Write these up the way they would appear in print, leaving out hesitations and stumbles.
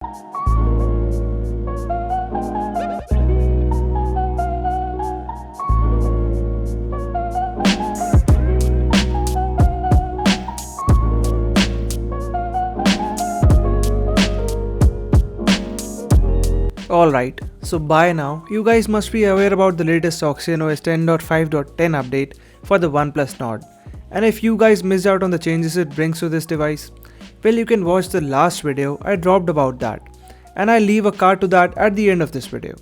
Alright, so by now, you guys must be aware about the latest OxygenOS 10.5.10 update for the OnePlus Nord. And if you guys missed out on the changes it brings to this device, well, you can watch the last video I dropped about that, and I'll leave a card to that at the end of this video.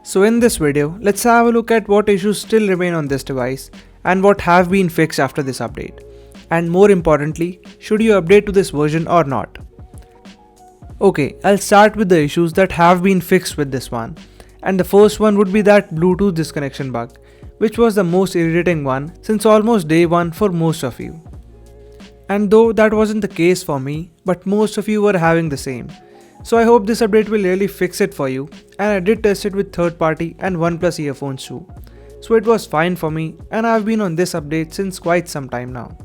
So in this video, let's have a look at what issues still remain on this device and what have been fixed after this update. And more importantly, should you update to this version or not? Okay, I'll start with the issues that have been fixed with this one. And the first one would be that Bluetooth disconnection bug, which was the most irritating one since almost day one for most of you. And though that wasn't the case for me, but most of you were having the same. So I hope this update will really fix it for you, and I did test it with third party and OnePlus earphones too. So it was fine for me, and I've been on this update since quite some time now.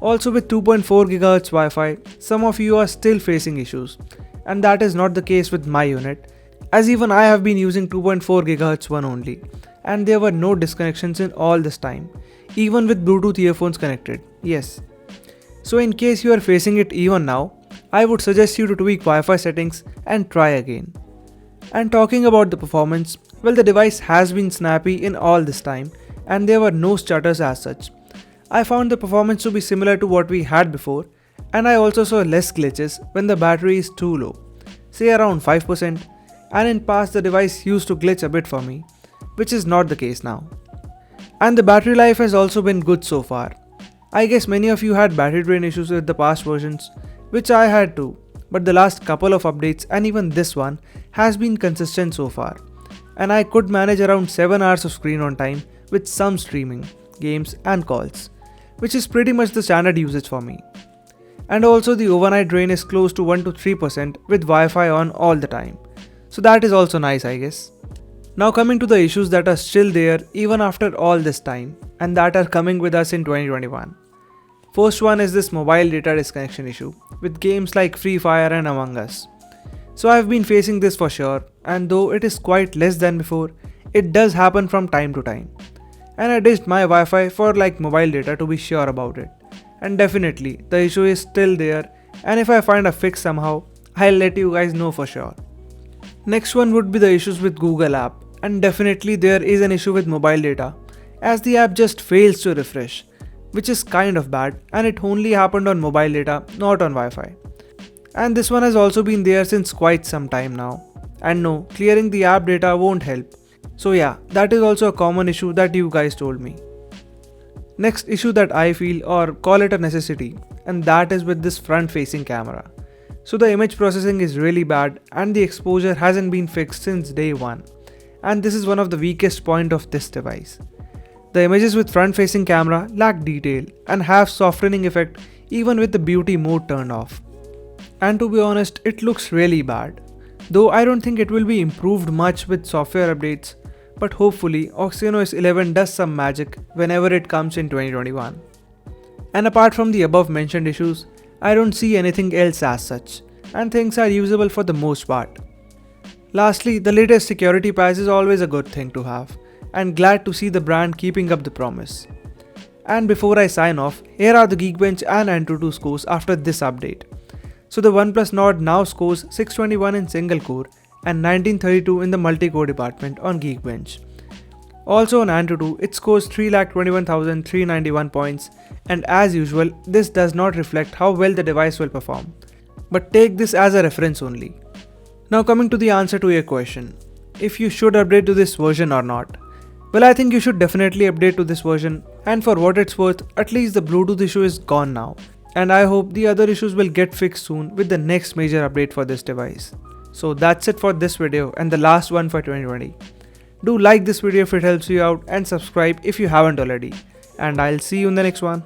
Also with 2.4 GHz Wi-Fi, some of you are still facing issues, and that is not the case with my unit, as even I have been using 2.4 GHz one only, and there were no disconnections in all this time, even with Bluetooth earphones connected, yes. So in case you are facing it even now, I would suggest you to tweak Wi-Fi settings and try again. And talking about the performance, well, the device has been snappy in all this time, and there were no stutters as such. I found the performance to be similar to what we had before, and I also saw less glitches when the battery is too low, say around 5%, and in past the device used to glitch a bit for me, which is not the case now. And the battery life has also been good so far. I guess many of you had battery drain issues with the past versions, which I had too, but the last couple of updates and even this one has been consistent so far, and I could manage around 7 hours of screen on time with some streaming, games and calls, which is pretty much the standard usage for me. And also the overnight drain is close to 1 to 3% with Wi-Fi on all the time, so that is also nice, I guess. Now coming to the issues that are still there even after all this time, and that are coming with us in 2021. First one is this mobile data disconnection issue with games like Free Fire and Among Us. So I've been facing this for sure, and though it is quite less than before, it does happen from time to time. And I ditched my Wi-Fi for like mobile data to be sure about it. And definitely the issue is still there, and if I find a fix somehow, I'll let you guys know for sure. Next one would be the issues with Google app, and definitely there is an issue with mobile data, as the app just fails to refresh, which is kind of bad, and it only happened on mobile data, not on Wi-Fi. And this one has also been there since quite some time now. And no, clearing the app data won't help. So yeah, that is also a common issue that you guys told me. Next issue that I feel, or call it a necessity, and that is with this front facing camera. So the image processing is really bad, and the exposure hasn't been fixed since day one. And this is one of the weakest point of this device. The images with front facing camera lack detail and have softening effect even with the beauty mode turned off. And to be honest, it looks really bad. Though I don't think it will be improved much with software updates, but hopefully OxygenOS 11 does some magic whenever it comes in 2021. And apart from the above mentioned issues, I don't see anything else as such, and things are usable for the most part. Lastly, the latest security patch is always a good thing to have, and glad to see the brand keeping up the promise. And before I sign off, here are the Geekbench and AnTuTu scores after this update. So the OnePlus Nord now scores 621 in single core and 1932 in the multi-core department on Geekbench. Also on AnTuTu, it scores 3,21,391 points, and as usual, this does not reflect how well the device will perform, but take this as a reference only. Now coming to the answer to your question, if you should update to this version or not. Well, I think you should definitely update to this version, and for what it's worth, at least the Bluetooth issue is gone now, and I hope the other issues will get fixed soon with the next major update for this device. So that's it for this video and the last one for 2020. Do like this video if it helps you out, and subscribe if you haven't already, and I'll see you in the next one.